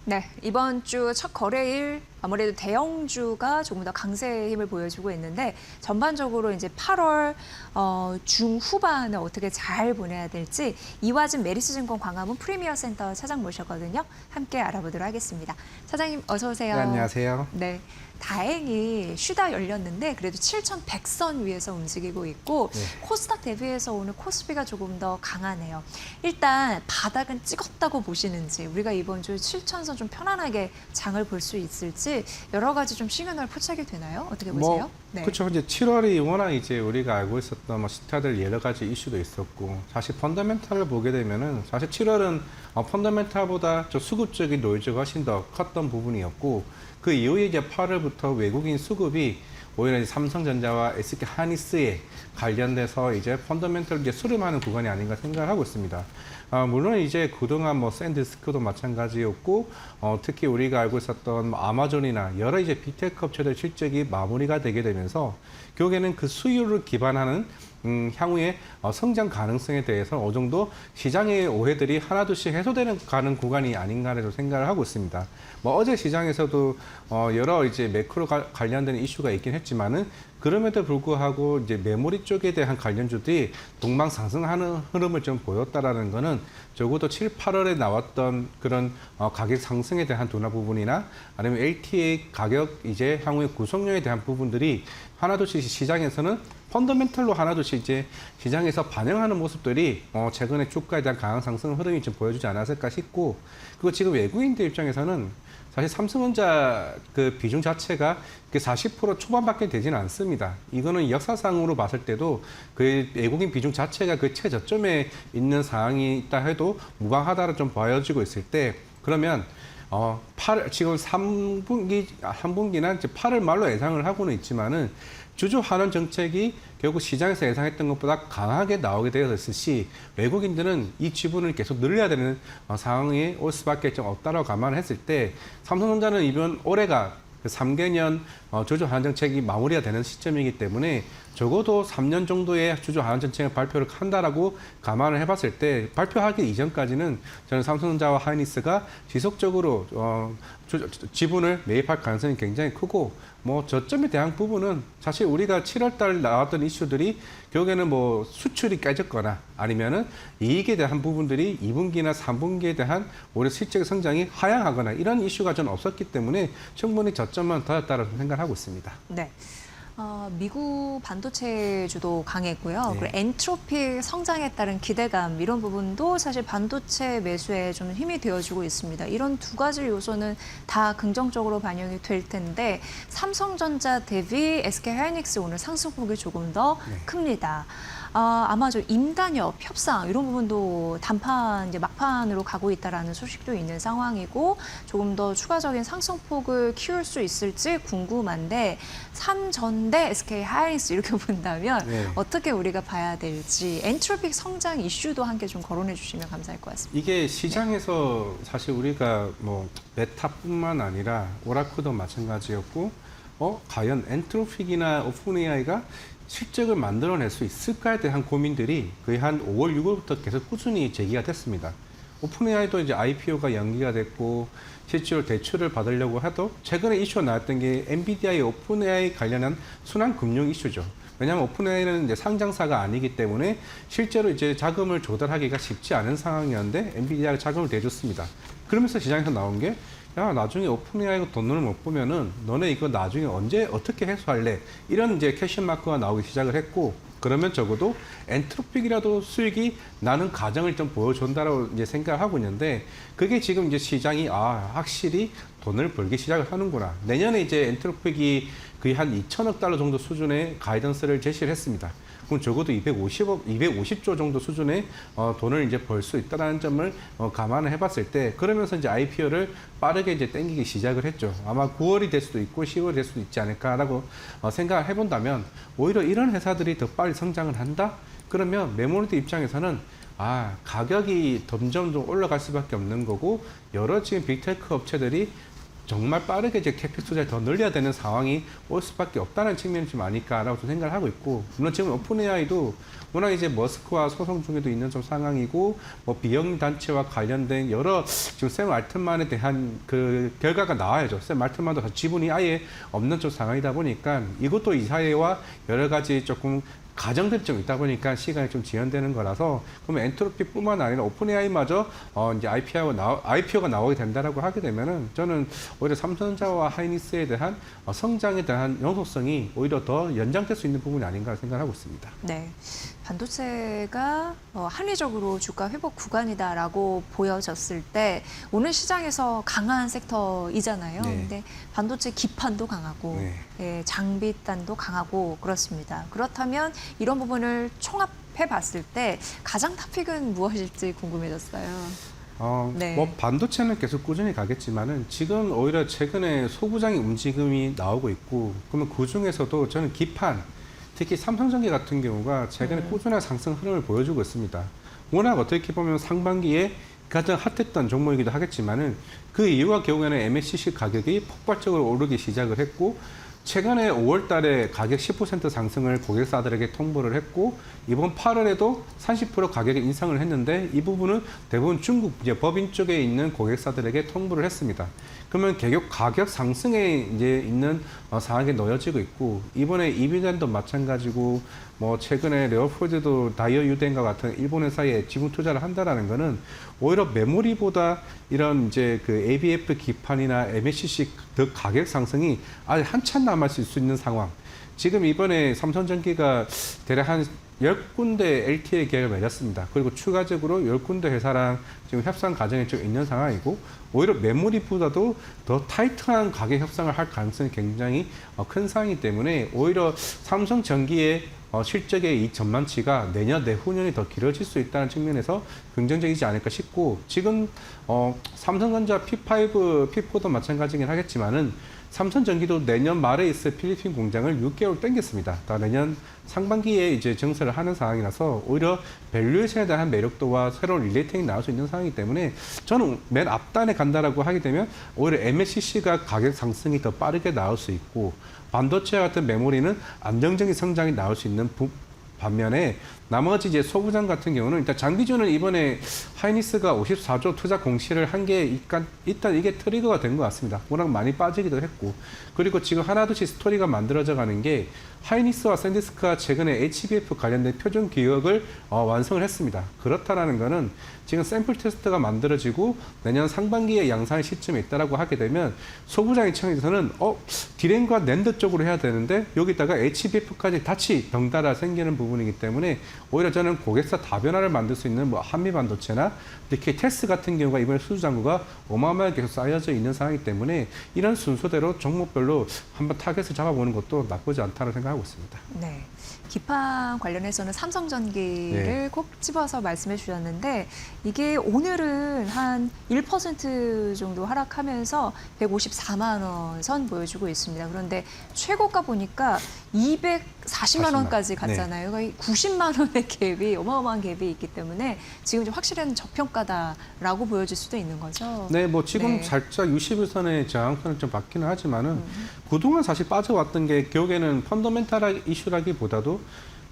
네, 이번 주 첫 거래일 아무래도 대형주가 조금 더 강세의 힘을 보여주고 있는데 전반적으로 이제 8월 중후반에 어떻게 잘 보내야 될지 이화진 메리츠증권 광화문 프리미어 센터 차장 모셨거든요. 함께 알아보도록 하겠습니다. 차장님 어서 오세요. 네, 안녕하세요. 네. 다행히 쉬다 열렸는데 그래도 7,100선 위에서 움직이고 있고 네. 코스닥 대비해서 오늘 코스피가 조금 더 강하네요. 일단 바닥은 찍었다고 보시는지 우리가 이번 주 7,000선 좀 편안하게 장을 볼 수 있을지 여러 가지 좀 시그널 포착이 되나요? 어떻게 보세요? 네. 그렇죠. 이제 7월이 워낙 이제 우리가 알고 있었던 스타들 여러 가지 이슈도 있었고 사실 펀더멘탈을 보게 되면은 사실 7월은 펀더멘탈보다 저 수급적인 노이즈가 훨씬 더 컸던 부분이었고 그 이후에 이제 8월부터 외국인 수급이 오히려 이제 삼성전자와 SK 하이닉스에 관련돼서 이제 펀더멘털 이제 수렴하는 구간이 아닌가 생각을 하고 있습니다. 물론 이제 그동안 샌디스크도 마찬가지였고, 특히 우리가 알고 있었던 아마존이나 여러 이제 빅테크 업체들 실적이 마무리가 되게 되면서 결국에는 그 수요를 기반하는 향후의 성장 가능성에 대해서 어느 정도 시장의 오해들이 하나둘씩 해소되는 가는 구간이 아닌가라고 생각을 하고 있습니다. 어제 시장에서도 여러 이제 매크로 관련된 이슈가 있긴 했지만은 그럼에도 불구하고 이제 메모리 쪽에 대한 관련주들이 동방 상승하는 흐름을 좀 보였다라는 거는 적어도 7, 8월에 나왔던 그런 가격 상승에 대한 둔화 부분이나 아니면 LTA 가격 이제 향후의 구성력에 대한 부분들이 하나둘씩 시장에서는 펀더멘털로 하나둘씩 이제 시장에서 반영하는 모습들이 최근에 주가에 대한 강한 상승 흐름이 좀 보여주지 않았을까 싶고, 그리고 지금 외국인들 입장에서는 사실 삼성전자 그 비중 자체가 40% 초반밖에 되지는 않습니다. 이거는 역사상으로 봤을 때도 그 외국인 비중 자체가 그 최저점에 있는 상황이 있다 해도 무방하다로 좀 보여지고 있을 때, 그러면 지금 3분기, 한 분기나 이제 8월 말로 예상을 하고는 있지만은 주주 환원 정책이 결국 시장에서 예상했던 것보다 강하게 나오게 되었을 시 외국인들은 이 지분을 계속 늘려야 되는 상황이 올 수밖에 좀 없다라고 감안을 했을 때 삼성전자는 이번 올해가 그 3개년 주주 환원 정책이 마무리가 되는 시점이기 때문에 적어도 3년 정도의 주주 환원 정책의 발표를 한다라고 감안을 해봤을 때 발표하기 이전까지는 저는 삼성전자와 하이닉스가 지속적으로 지분을 매입할 가능성이 굉장히 크고 저점에 대한 부분은 사실 우리가 7월 달 나왔던 이슈들이 결국에는 수출이 깨졌거나 아니면은 이익에 대한 부분들이 2분기나 3분기에 대한 올해 실적 성장이 하향하거나 이런 이슈가 전 없었기 때문에 충분히 저점만 더했다고 생각을 하고 있습니다. 네. 미국 반도체주도 강했고요. 네. 그리고 엔트로피 성장에 따른 기대감 이런 부분도 사실 반도체 매수에 좀 힘이 되어주고 있습니다. 이런 두 가지 요소는 다 긍정적으로 반영이 될 텐데 삼성전자 대비 SK하이닉스 오늘 상승폭이 조금 더 큽니다. 아마 좀 임단협, 협상 이런 부분도 단판 이제 막판으로 가고 있다라는 소식도 있는 상황이고 조금 더 추가적인 상승폭을 키울 수 있을지 궁금한데 삼전대 SK하이닉스 이렇게 본다면 어떻게 우리가 봐야 될지 엔트로피 성장 이슈도 함께 좀 거론해 주시면 감사할 것 같습니다. 이게 시장에서 사실 우리가 메타뿐만 아니라 오라클도 마찬가지였고 과연 엔트로픽이나 오픈AI가 실적을 만들어낼 수 있을까에 대한 고민들이 거의 한 5월, 6월부터 계속 꾸준히 제기가 됐습니다. 오픈AI도 이제 IPO가 연기가 됐고 실제로 대출을 받으려고 해도 최근에 이슈가 나왔던 게 엔비디아의 오픈AI 관련한 순환 금융 이슈죠. 왜냐하면 오픈AI는 이제 상장사가 아니기 때문에 실제로 이제 자금을 조달하기가 쉽지 않은 상황이었는데 엔비디아가 자금을 대줬습니다. 그러면서 시장에서 나온 게 야, 나중에 오픈AI가 돈을 못 보면은 너네 이거 나중에 언제 어떻게 해소할래? 이런 이제 캐션 마크가 나오기 시작을 했고, 그러면 적어도 엔트로픽이라도 수익이 나는 가정을 좀 보여준다라고 이제 생각을 하고 있는데, 그게 지금 이제 시장이 확실히 돈을 벌기 시작을 하는구나. 내년에 이제 엔트로픽이 거의 한 2천억 달러 정도 수준의 가이던스를 제시를 했습니다. 그럼 적어도 250조 정도 수준의 돈을 이제 벌 수 있다는 점을 감안을 해봤을 때, 그러면서 이제 IPO를 빠르게 이제 땡기기 시작을 했죠. 아마 9월이 될 수도 있고 10월이 될 수도 있지 않을까라고 생각을 해본다면 오히려 이런 회사들이 더 빨리 성장을 한다? 그러면 메모리드 입장에서는 가격이 점점 좀 올라갈 수밖에 없는 거고 여러 지금 빅테크 업체들이 정말 빠르게 이제 캐피탈 투자를 더 늘려야 되는 상황이 올 수밖에 없다는 측면이 좀 아닐까라고 좀 생각을 하고 있고, 물론 지금 오픈 AI도 워낙 이제 머스크와 소송 중에도 있는 좀 상황이고, 뭐 비영 단체와 관련된 여러 지금 샘 알트만에 대한 그 결과가 나와야죠. 샘 알트만도 지분이 아예 없는 좀 상황이다 보니까 이것도 이 사회와 여러 가지 조금 가정들이 좀 있다 보니까 시간이 좀 지연되는 거라서, 그러면 엔트로피뿐만 아니라 오픈 AI마저 이제 IPO가 나오게 된다라고 하게 되면은 저는 오히려 삼성전자와 하이닉스에 대한 성장에 대한 연속성이 오히려 더 연장될 수 있는 부분이 아닌가 생각하고 있습니다. 네. 반도체가 합리적으로 주가 회복 구간이다라고 보여졌을 때 오늘 시장에서 강한 섹터이잖아요. 네. 근데 반도체 기판도 강하고 네. 예, 장비단도 강하고 그렇습니다. 그렇다면 이런 부분을 총합해 봤을 때 가장 탑픽은 무엇일지 궁금해졌어요. 네. 뭐 반도체는 계속 꾸준히 가겠지만은 지금 오히려 최근에 소부장의 움직임이 나오고 있고, 그러면 그 중에서도 저는 기판, 특히 삼성전기 같은 경우가 최근에 꾸준한 상승 흐름을 보여주고 있습니다. 워낙 어떻게 보면 상반기에 가장 핫했던 종목이기도 하겠지만은 그 이유가 결국에는 MSCC 가격이 폭발적으로 오르기 시작을 했고, 최근에 5월 달에 가격 10% 상승을 고객사들에게 통보를 했고, 이번 8월에도 30% 가격 인상을 했는데, 이 부분은 대부분 중국 이제 법인 쪽에 있는 고객사들에게 통보를 했습니다. 그러면 가격 상승에 이제 있는 상황에 놓여지고 있고, 이번에 이비전도 마찬가지고, 뭐 최근에 레오폴드도 다이어 유덴과 같은 일본 회사에 지분 투자를 한다라는 거는 오히려 메모리보다 이런 이제 그 ABF 기판이나 MSCC 더 가격 상승이 아직 한참 남았을 수 있는 상황. 지금 이번에 삼성전기가 대략 한 10군데 LTA 계약을 맺었습니다. 그리고 추가적으로 10군데 회사랑 지금 협상 과정에 좀 있는 상황이고, 오히려 메모리보다도 더 타이트한 가격 협상을 할 가능성이 굉장히 큰 상황이기 때문에 오히려 삼성전기의 실적의 이 전망치가 내년, 내후년이 더 길어질 수 있다는 측면에서 긍정적이지 않을까 싶고, 지금 삼성전자 P5, P4도 마찬가지긴 하겠지만은 삼성전기도 내년 말에 있을 필리핀 공장을 6개월 땡겼습니다. 내년 상반기에 이제 증설을 하는 상황이라서 오히려 밸류에이션에 대한 매력도와 새로운 릴레이팅이 나올 수 있는 상황이기 때문에 저는 맨 앞단에 간다라고 하게 되면 오히려 MSCC가 가격 상승이 더 빠르게 나올 수 있고, 반도체 같은 메모리는 안정적인 성장이 나올 수 있는 반면에 나머지 이제 소부장 같은 경우는 일단 장비주는 이번에 하이닉스가 54조 투자 공시를 한 게 일단 이게 트리거가 된 것 같습니다. 워낙 많이 빠지기도 했고, 그리고 지금 하나둘씩 스토리가 만들어져 가는 게 하이닉스와 샌디스크가 최근에 HBF 관련된 표준 기획을 완성을 했습니다. 그렇다라는 거는 지금 샘플 테스트가 만들어지고 내년 상반기에 양산 시점에 있다라고 하게 되면 소부장 입장에서는 디램과 낸드 쪽으로 해야 되는데 여기다가 HBF까지 같이 덩달아 생기는 부분이기 때문에 오히려 저는 고객사 다변화를 만들 수 있는 뭐 한미반도체나 특히 테스 같은 경우가 이번에 수주 잔고가 어마어마하게 계속 쌓여져 있는 상황이기 때문에 이런 순서대로 종목별로 한번 타겟을 잡아보는 것도 나쁘지 않다고 생각하고 있습니다. 네. 기판 관련해서는 삼성전기를 네. 꼭 집어서 말씀해 주셨는데 이게 오늘은 한 1% 정도 하락하면서 154만 원 선 보여주고 있습니다. 그런데 최고가 보니까 240만 원까지 갔잖아요. 거의 90만 원의 갭이 어마어마한 갭이 있기 때문에 지금 좀 확실한 저평가다라고 보여질 수도 있는 거죠. 네, 뭐 지금 네. 살짝 60일선의 저항선을 좀 받기는 하지만은 그동안 사실 빠져왔던 게 결국에는 펀더멘탈 이슈라기보다도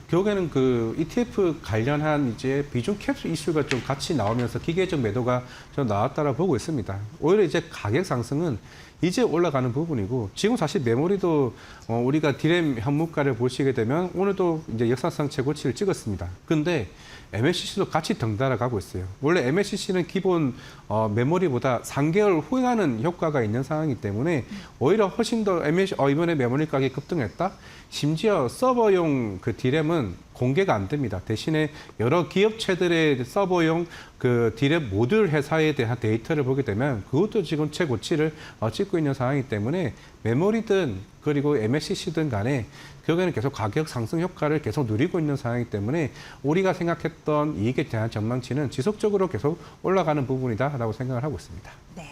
결국에는 그 ETF 관련한 이제 비중 캡슐 이슈가 좀 같이 나오면서 기계적 매도가 좀 나왔다라 보고 있습니다. 오히려 이제 가격 상승은 이제 올라가는 부분이고, 지금 사실 메모리도 우리가 디램 현물가를 보시게 되면 오늘도 이제 역사상 최고치를 찍었습니다. 근데 MSCC도 같이 덩달아 가고 있어요. 원래 MSCC는 기본 메모리보다 3개월 후에 하는 효과가 있는 상황이기 때문에 오히려 훨씬 더 이번에 메모리 가격이 급등했다? 심지어 서버용 그 디램은 공개가 안 됩니다. 대신에 여러 기업체들의 서버용 그 디램 모듈 회사에 대한 데이터를 보게 되면 그것도 지금 최고치를 찍고 있는 상황이기 때문에 메모리든 그리고 MSCC든 간에 결국에는 계속 가격 상승 효과를 계속 누리고 있는 상황이기 때문에 우리가 생각했던 이익에 대한 전망치는 지속적으로 계속 올라가는 부분이다라고 생각을 하고 있습니다. 네.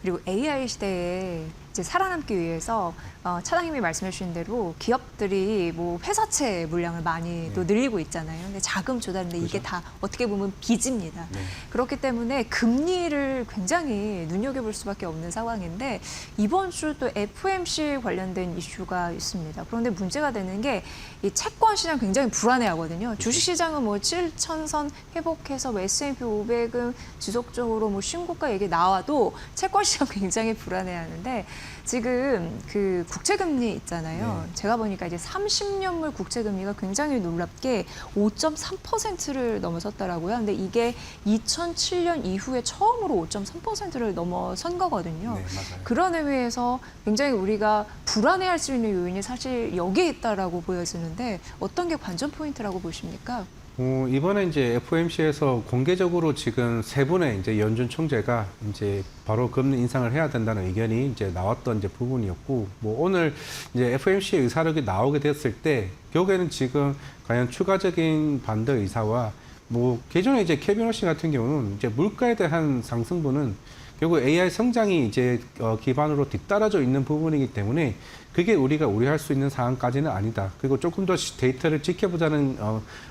그리고 AI 시대에 이제 살아남기 위해서 차장님이 말씀해 주신 대로 기업들이 뭐 회사채 물량을 많이 또 늘리고 있잖아요. 근데 자금 조달인데 이게 다 어떻게 보면 빚입니다. 그렇기 때문에 금리를 굉장히 눈여겨볼 수밖에 없는 상황인데 이번 주 또 FOMC 관련된 이슈가 있습니다. 그런데 문제가 되는 게 이 채권 시장 굉장히 불안해하거든요. 주식 시장은 뭐 7,000선 회복해서 뭐 S&P 500은 지속적으로 뭐 신고가 얘기 나와도 채권 시장 굉장히 불안해하는데 지금 그 국채금리 있잖아요. 제가 보니까 이제 30년물 국채금리가 굉장히 놀랍게 5.3%를 넘어섰더라고요. 근데 이게 2007년 이후에 처음으로 5.3%를 넘어선 거거든요. 네, 맞아요. 그런 의미에서 굉장히 우리가 불안해할 수 있는 요인이 사실 여기에 있다라고 보여지는데 어떤 게 관전 포인트라고 보십니까? 이번에 이제 FOMC에서 공개적으로 지금 세 분의 이제 연준 총재가 이제 바로 금리 인상을 해야 된다는 의견이 이제 나왔던 이제 부분이었고, 뭐 오늘 이제 FOMC의 의사록이 나오게 됐을 때 결국에는 지금 과연 추가적인 반대 의사와 뭐 기존에 이제 케빈 워싱 같은 경우는 이제 물가에 대한 상승분은 결국 AI 성장이 이제 기반으로 뒤따라져 있는 부분이기 때문에 그게 우리가 우려할 수 있는 상황까지는 아니다. 그리고 조금 더 데이터를 지켜보자는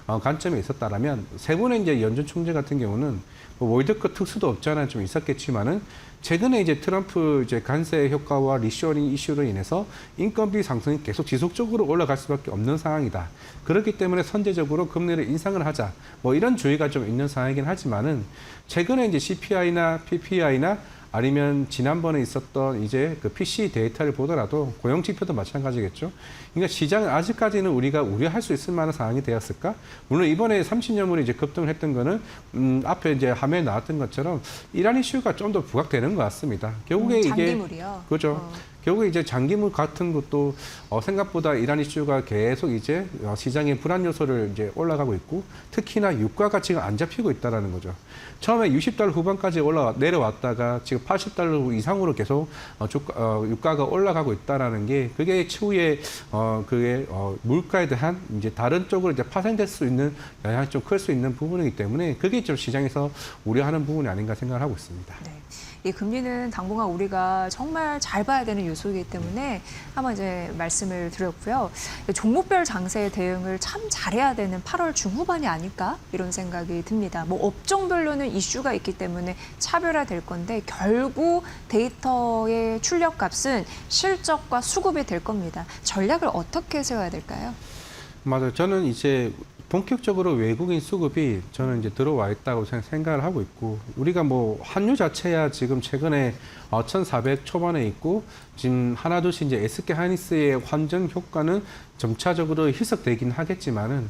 관점이 있었다라면 세 분의 이제 연준 총재 같은 경우는 뭐 월드컵 특수도 없지 않아 좀 있었겠지만은 최근에 이제 트럼프 이제 관세 효과와 리쇼어링 이슈로 인해서 인건비 상승이 계속 지속적으로 올라갈 수밖에 없는 상황이다. 그렇기 때문에 선제적으로 금리를 인상을 하자. 뭐 이런 주의가 좀 있는 상황이긴 하지만은 최근에 이제 CPI나 PPI나 아니면 지난번에 있었던 이제 그 PC 데이터를 보더라도 고용 지표도 마찬가지겠죠. 그러니까 시장은 아직까지는 우리가 우려할 수 있을 만한 상황이 되었을까? 물론 이번에 30년물이 이제 급등을 했던 거는 앞에 이제 화면에 나왔던 것처럼 이란 이슈가 좀 더 부각되는 것 같습니다. 결국에 이게 장기물이요. 그죠. 결국에 이제 장기물 같은 것도 생각보다 이란 이슈가 계속 이제 시장의 불안 요소를 이제 올라가고 있고 특히나 유가가 지금 안 잡히고 있다라는 거죠. 처음에 60달러 후반까지 내려왔다가 지금 80달러 이상으로 계속 유가가 올라가고 있다라는 게 그게 추후에 그게 물가에 대한 이제 다른 쪽으로 이제 파생될 수 있는 영향이 좀 클 수 있는 부분이기 때문에 그게 좀 시장에서 우려하는 부분이 아닌가 생각을 하고 있습니다. 네. 이 금리는 당분간 우리가 정말 잘 봐야 되는 요소이기 때문에 한번 이제 말씀을 드렸고요. 종목별 장세 대응을 참 잘해야 되는 8월 중후반이 아닐까 이런 생각이 듭니다. 뭐 업종별로는 이슈가 있기 때문에 차별화될 건데 결국 데이터의 출력값은 실적과 수급이 될 겁니다. 전략을 어떻게 세워야 될까요? 맞아요. 저는 이제 본격적으로 외국인 수급이 저는 이제 들어와 있다고 생각을 하고 있고 우리가 뭐 환율 자체야 지금 최근에 1,400 초반에 있고 지금 하나둘씩 이제 SK 하이닉스의 환전 효과는 점차적으로 희석되긴 하겠지만은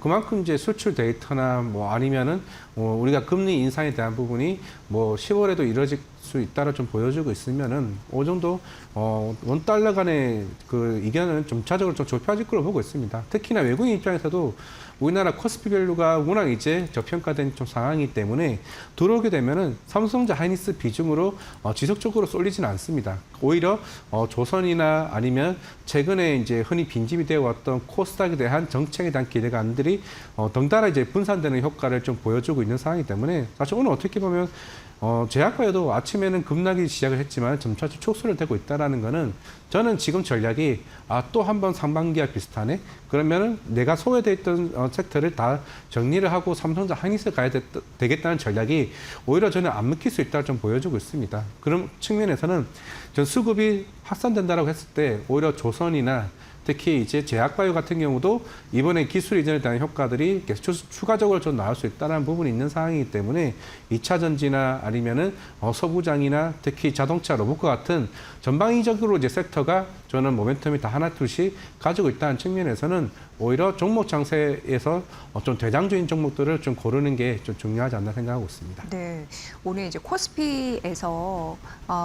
그만큼 이제 수출 데이터나 뭐 아니면은 우리가 금리 인상에 대한 부분이 뭐 10월에도 이뤄질 수 있다라 좀 보여주고 있으면은 어느 정도 원 달러 간의 그 이견은 점차적으로 좀 좁혀질 걸로 보고 있습니다. 특히나 외국인 입장에서도 우리나라 코스피 밸류가 워낙 이제 저평가된 좀 상황이기 때문에 들어오게 되면은 삼성전자 하이닉스 비중으로 지속적으로 쏠리지는 않습니다. 오히려 조선이나 아니면 최근에 이제 흔히 빈집이 되어 왔던 코스닥에 대한 정책에 대한 기대감들이 덩달아 이제 분산되는 효과를 좀 보여주고 있는 상황이기 때문에 사실 오늘 어떻게 보면 제약바이오도 아침에는 급락이 시작을 했지만 점차 축소를 되고 있다라는 거는 저는 지금 전략이 또 한 번 상반기와 비슷하네. 그러면은 내가 소외돼 있던 섹터를 다 정리를 하고 삼성전자 하이닉스 가야 되겠다는 전략이 오히려 저는 안 먹힐 수 있다고 좀 보여주고 있습니다. 그런 측면에서는 전 수급이 확산된다라고 했을 때 오히려 조선이나 특히 이제 제약바이오 같은 경우도 이번에 기술 이전에 대한 효과들이 계속 추가적으로 좀 나올 수 있다는 부분이 있는 상황이기 때문에 2차 전지나 아니면은 서부장이나 특히 자동차 로봇과 같은 전방위적으로 이제 섹터가 저는 모멘텀이 다 하나 둘씩 가지고 있다는 측면에서는 오히려 종목 장세에서 좀 대장주인 종목들을 좀 고르는 게 좀 중요하지 않나 생각하고 있습니다. 네, 오늘 이제 코스피에서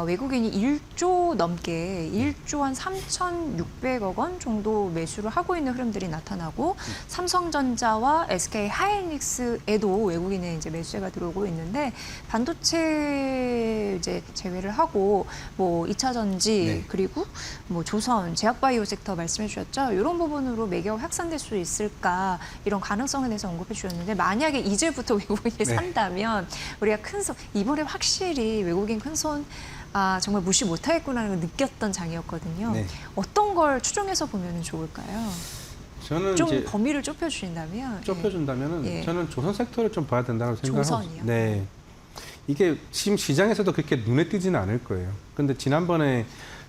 외국인이 1조 넘게 1조 한 3,600억 원 정도 매수를 하고 있는 흐름들이 나타나고 삼성전자와 SK 하이닉스에도 외국인의 이제 매수세가 들어오고 있는데 반도체 이제 제외를 하고 뭐 2차 전지 그리고 뭐 조선, 제약바이오 섹터 말씀해 주셨죠. 이런 부분으로 매격 확산될 수 있을까 이런 가능성에 대해서 언급해 주셨는데 만약에 이제부터 외국인이 산다면 우리가 이번에 확실히 외국인 큰손 아, 정말 무시 못하겠구나라는 걸 느꼈던 장이었거든요. 네. 어떤 걸 추정해서 보면 좋을까요? 저는 좀 이제 범위를 좁혀주신다면. 좁혀준다면은 예. 저는 조선 섹터를 좀 봐야 된다고 생각하고 조선이요? 네. 이게 지금 시장에서도 그렇게 눈에 띄지는 않을 거예요. 근데 지난번에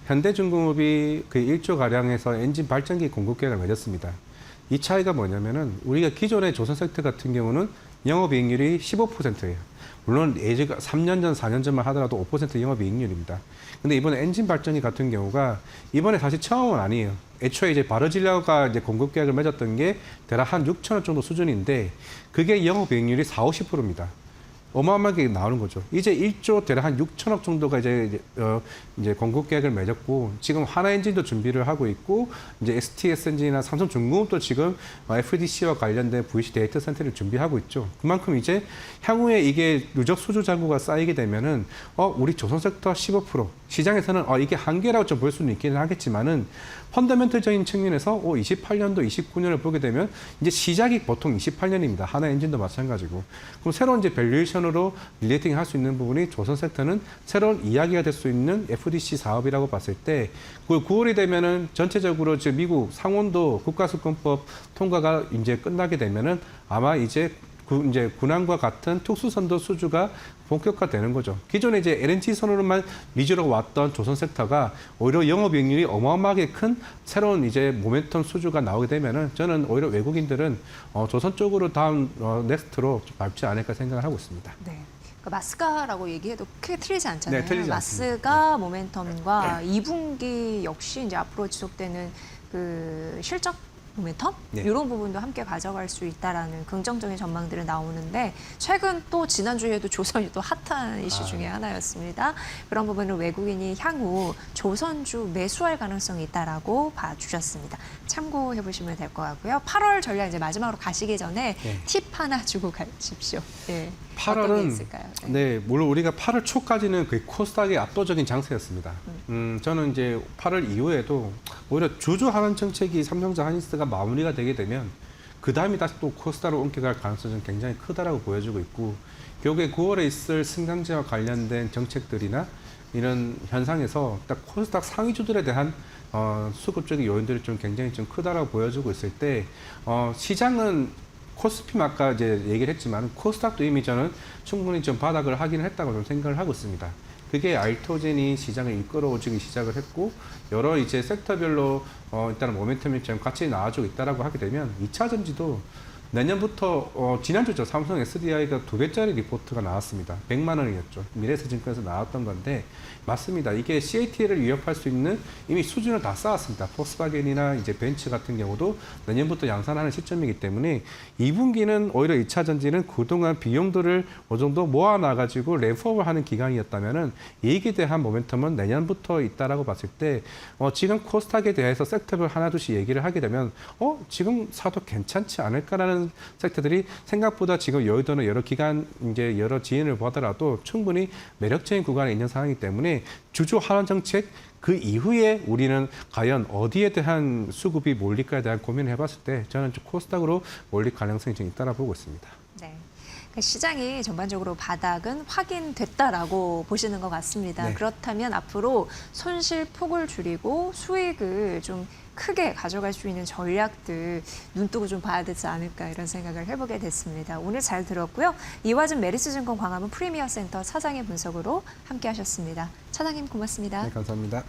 현대중공업이 그 1조 가량에서 엔진 발전기 공급 계약을 맺었습니다. 이 차이가 뭐냐면은 우리가 기존의 조선 섹터 같은 경우는 영업이익률이 15%예요. 물론 예전 3년 전, 4년 전만 하더라도 5% 영업이익률입니다. 근데 이번에 엔진 발전기 같은 경우가 이번에 사실 처음은 아니에요. 애초에 이제 바르질라가 이제 공급 계약을 맺었던 게 대략 한 6천억 정도 수준인데 그게 영업이익률이 40~50%입니다. 어마어마하게 나오는 거죠. 이제 1조 대략 한 6천억 정도가 이제 공급 계약을 맺었고 지금 하나 엔진도 준비를 하고 있고 이제 STS 엔진이나 삼성중공업도 지금 FDC와 관련된 VC 데이터 센터를 준비하고 있죠. 그만큼 이제 향후에 이게 누적 수주 잔고가 쌓이게 되면은 우리 조선 섹터 15% 시장에서는 이게 한계라고 좀 볼 수는 있기는 하겠지만은 펀더멘털적인 측면에서 28년도, 29년을 보게 되면 이제 시작이 보통 28년입니다. 하나 엔진도 마찬가지고. 그럼 새로운 이제 밸류에이션으로 릴레이팅 할 수 있는 부분이 조선 섹터는 새로운 이야기가 될 수 있는 FDC 사업이라고 봤을 때 9월이 되면은 전체적으로 지금 미국 상원도 국가수권법 통과가 이제 끝나게 되면은 아마 이제 군함과 같은 특수선도 수주가 본격화되는 거죠. 기존에 이제 LNG 선으로만 위주로 왔던 조선 섹터가 오히려 영업이익률이 어마어마하게 큰 새로운 이제 모멘텀 수주가 나오게 되면은 저는 오히려 외국인들은 조선 쪽으로 다음 넥스트로 좀 밟지 않을까 생각을 하고 있습니다. 네. 그러니까 마스가라고 얘기해도 크게 틀리지 않잖아요. 네, 틀리지 마스가 모멘텀과 2분기 역시 이제 앞으로 지속되는 그 실적 모멘텀 네. 이런 부분도 함께 가져갈 수 있다라는 긍정적인 전망들이 나오는데 최근 또 지난주에도 조선이 또 핫한 이슈 중에 하나였습니다. 그런 부분을 외국인이 향후 조선주 매수할 가능성이 있다라고 봐주셨습니다. 참고해 보시면 될 것 같고요. 8월 전략 이제 마지막으로 가시기 전에 네. 팁 하나 주고 가십시오. 네. 어떤 게 8월은 있을까요? 네, 물론 우리가 8월 초까지는 그 코스닥의 압도적인 장세였습니다. 저는 이제 8월 이후에도 오히려 주주환원 정책이 삼성전자 하이닉스가 마무리가 되게 되면 그 다음에 다시 또 코스닥으로 옮겨갈 가능성이 굉장히 크다라고 보여지고 있고 결국에 9월에 있을 승강제와 관련된 정책들이나 이런 현상에서 딱 코스닥 상위주들에 대한 수급적인 요인들이 좀 굉장히 좀 크다라고 보여지고 있을 때 시장은 코스피 아까 이제 얘기를 했지만 코스닥도 이미 저는 충분히 좀 바닥을 하긴 했다고 좀 생각을 하고 있습니다. 그게 알토젠이 시장을 이끌어오기 시작을 했고 여러 이제 섹터별로 일단은 모멘텀이 좀 같이 나와주고 있다라고 하게 되면 2차 전지도 내년부터 지난주죠. 삼성 SDI가 2배짜리 리포트가 나왔습니다. 100만 원이었죠. 미래에셋증권에서 나왔던 건데 맞습니다. 이게 CATL을 위협할 수 있는 이미 수준을 다 쌓았습니다. 폭스바겐이나 이제 벤츠 같은 경우도 내년부터 양산하는 시점이기 때문에 2분기는 오히려 2차 전지는 그동안 비용들을 어느 정도 모아놔가지고 램프업을 하는 기간이었다면은 이익에 대한 모멘텀은 내년부터 있다라고 봤을 때 지금 코스닥에 대해서 섹터별 하나둘씩 얘기를 하게 되면 지금 사도 괜찮지 않을까라는 섹터들이 생각보다 지금 여의도는 여러 기간 이제 여러 지인을 보더라도 충분히 매력적인 구간에 있는 상황이기 때문에 주주 환원 정책 그 이후에 우리는 과연 어디에 대한 수급이 몰릴까에 대한 고민을 해봤을 때 저는 좀 코스닥으로 몰릴 가능성이 좀 있다고 보고 있습니다. 네. 그러니까 시장이 전반적으로 바닥은 확인됐다라고 보시는 것 같습니다. 네. 그렇다면 앞으로 손실 폭을 줄이고 수익을 좀 크게 가져갈 수 있는 전략들 눈뜨고 좀 봐야 되지 않을까 이런 생각을 해보게 됐습니다. 오늘 잘 들었고요. 이화준 메리츠증권 광화문 프리미어 센터 차장의 분석으로 함께 하셨습니다. 차장님 고맙습니다. 네, 감사합니다.